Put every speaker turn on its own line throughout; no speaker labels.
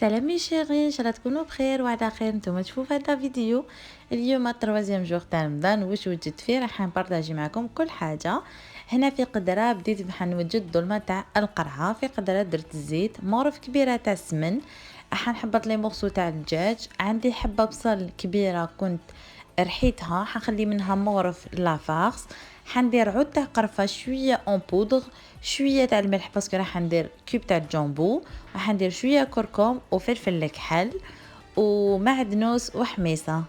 سلام لي شيرين، ان شاء الله تكونوا بخير وعلى خير. نتوما تشوفوا في هذا فيديو اليوم التروازيام جوغ تاع رمضان واش وجدت فيه. راح نبارطاجي معكم كل حاجه. هنا في قدره بديت بحال نوجد الظلمه تاع القرعه. في قدره درت الزيت، مورف كبيره تاع السمن، راح نحبط لي مغسو تاع الدجاج، عندي حبه بصل كبيره كنت رحيتها، حنخلي منها مورف لافارس، حندير عود تاع قرفه شويه اون بودغ، شويه تاع الملح باسكو راح ندير كوب تاع الجامبو، راح ندير شويه كركم وفلفل الكحل ومعدنوس وحميصه.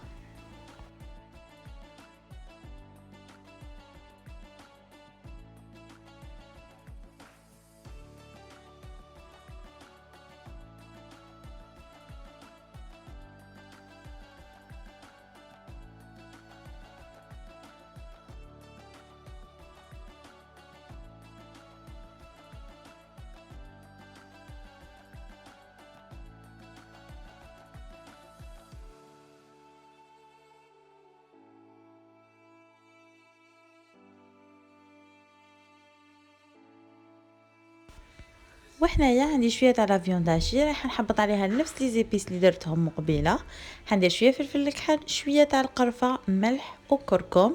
وحنايا عندي شويه تاع لافيون داشي، راح نحبط عليها نفس لي زيبيس اللي درتهم مقبله. حندير شويه فلفل الكحل، شويه تاع القرفه، ملح وكركم،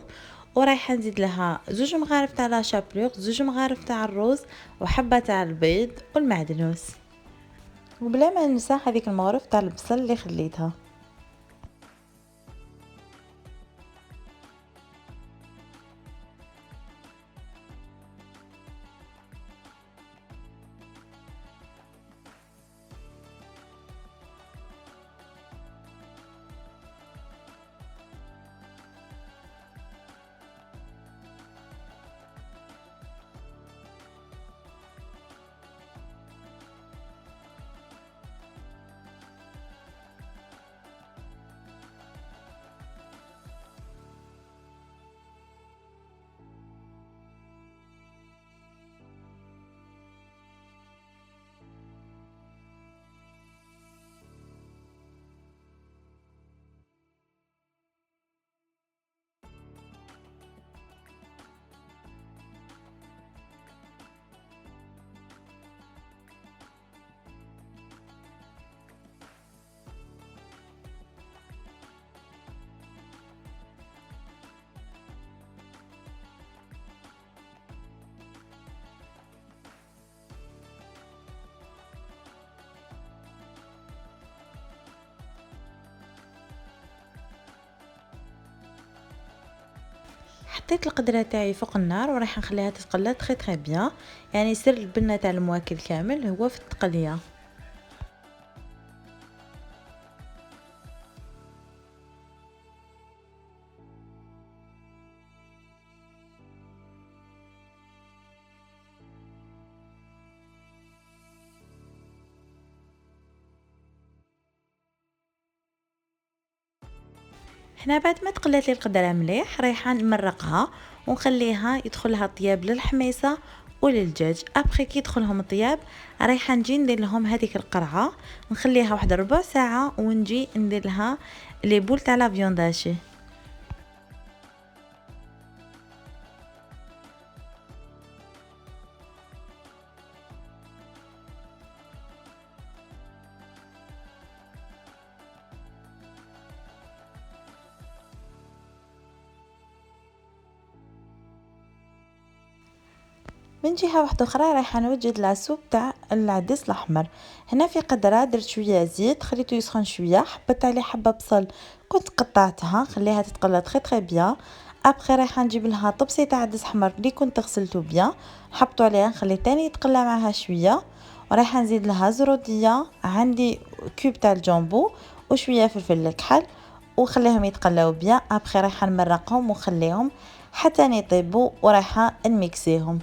ورايحه نزيد لها زوج مغارف تاع لا شابلور، زوج مغارف تاع الروز، وحبه تاع البيض والمعدنوس، وبلا ما ننسى هذيك المغرف تاع البصل اللي خليتها. حطيت القدره تاعي فوق النار وراح نخليها تتقلى تري بيان، يعني سر البنه تاع المواكل كامل هو في التقليه. هنا بعد ما تقلات لي القدره مليح رايحه نمرقها ونخليها يدخلها طياب للحميصه وللدجاج. ابخي كي يدخلهم طياب رايحه نجي ندير لهم هذيك القرعه، نخليها واحد ربع ساعه ونجي ندير لها لي بول تاع لا فيونداشي. من جهه واحده اخرى رايحه نوجد لاصوب تاع العدس الاحمر. هنا في قدره درت شويه زيت، خليته يسخن شويه، حبت عليه حبه بصل كنت قطعتها، خليها تتقلى تري بيان. ابخي رايحه نجيب لها طبسي تاع عدس احمر اللي كنت غسلته بيان، حطوا عليها نخليه تاني يتقلى معها شويه، ورايحه نزيد لها زروديه، عندي كوب تاع الجامبو وشويه فلفل الكحل، وخليهم يتقلاو بيان. ابخي رايحه نمرقهم وخليهم حتى يطيبوا، ورايحه نميكسيهم.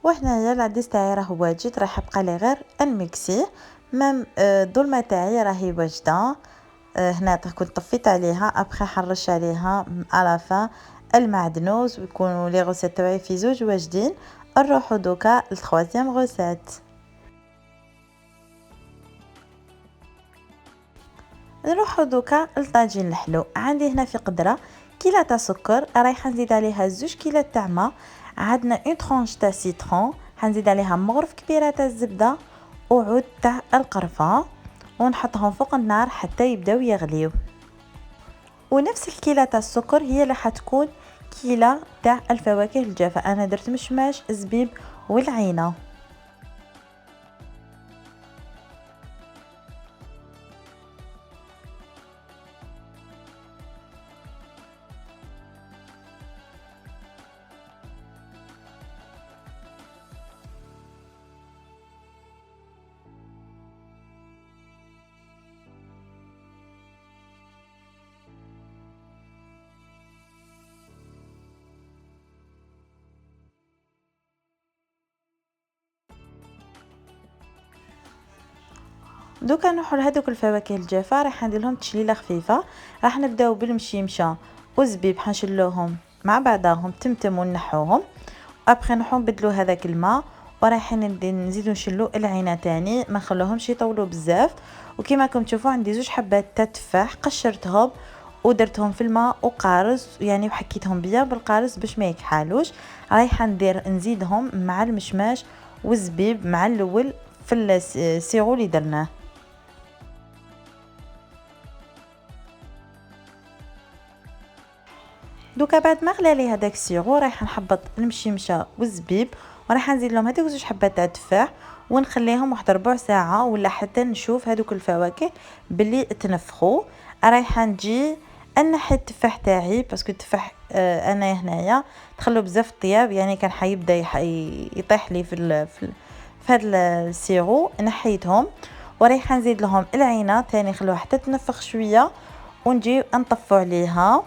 وهنايا العديس تاعي راه واجد، راح يبقى لي غير نميكسيه. مام الظلمه تاعي راهي واجده. هنا كنت طفيت عليها، ابخي حرش عليها على فا المعدنوس، ويكونوا لي غوسيت تاعي في زوج واجدين. نروحو دوكا للثوازيام غوسيت. نروحو دوكا لطاجين الحلو. عندي هنا في قدره كيلة تاع سكر، رايحه نزيد عليها 2 كيلات تاع ما، عندنا اون طرونش تاع سيترون، حنزيد عليها مغرف كبيره تاع الزبده وعود تاع القرفه، ونحطهم فوق النار حتى يبداو يغليو. ونفس الكيلة تاع السكر هي اللي حتكون كيلة تاع الفواكه الجافة. انا درت مشماش، زبيب والعينه. دوكا نروحو لهادوك الفواكه الجافه، راح ندير لهم تشليله خفيفه. راح نبداو بالمشيمشه والزبيب، حنشلوهم مع بعضهم تمتم ونحوهم. ابخي نروحو نبدلو هذاك الماء، ورايحين نزيدو نشلو العينه تاني، ما نخلوهمش يطولوا بزاف. وكما راكم تشوفوا عندي 2 حبات تاع تفاح قشرتهم ودرتهم في الماء وقارص، يعني وحكيتهم بيا بالقارص باش ما يكحالوش. رايحه نزيدهم مع المشماش والزبيب مع الاول في السيرو اللي درناه. دوكا بعد ما غلى لي هذاك السيرو، رايحه نحبط المشيمشه والزبيب، ورايحه نزيد لهم هذوك 2 حبات تاع التفاح، ونخليهم واحد ربع ساعه ولا حتى نشوف هذوك الفواكه باللي تنفخوا. رايحه نجي نحي التفاح تاعي، باسكو التفاح انا هنايا تخلو بزاف الطياب، يعني كان حيبدا يطيح لي في هذا السيرو. نحيتهم ورايحه نزيد لهم العينه تاني، خلوها حتى تنفخ شويه، ونجي نطفو عليها.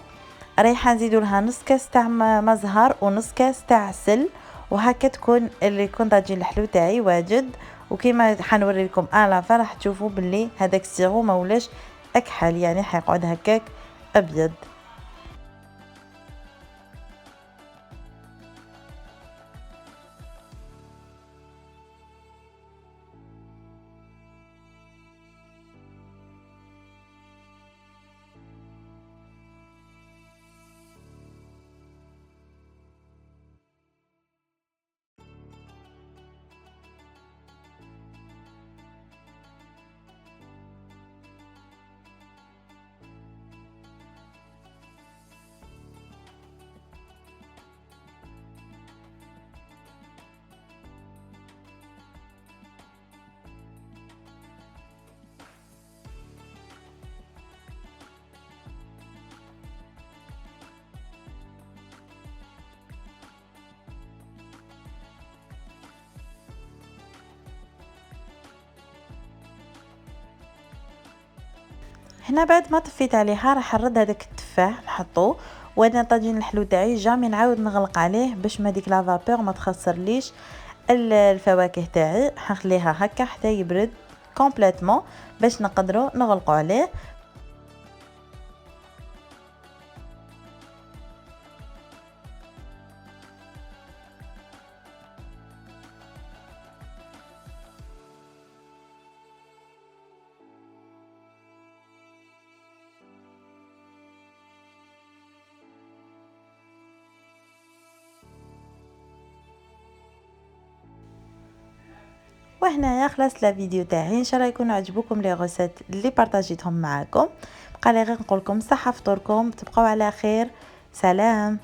رايحه نزيدو لها نص كاس تاع ما زهر ونص كاس تاع عسل، وهكا تكون اللي يكون طاجين الحلو تاعي واجد. وكيما حنوري لكم الاف راح تشوفوا باللي هذاك السيرو ما ولاش اكحل، يعني حيقعد هكاك ابيض. هنا بعد ما طفيت عليها راح نرد هذاك التفاح نحطوه. وانا طاجين الحلو تاعي جامي نعاود نغلق عليه باش ما ديك لا فابور ما تخسرليش الفواكه تاعي. حنخليها هكا حتى يبرد كومبليتوم باش نقدروا نغلقوا عليه. وهنايا خلصت لا فيديو تاعي، ان شاء الله يكونوا عجبوكم لي غوسيت اللي بارطاجيتهم معاكم. بقى لي غير نقول لكم صحه فطوركم، تبقوا على خير، سلام.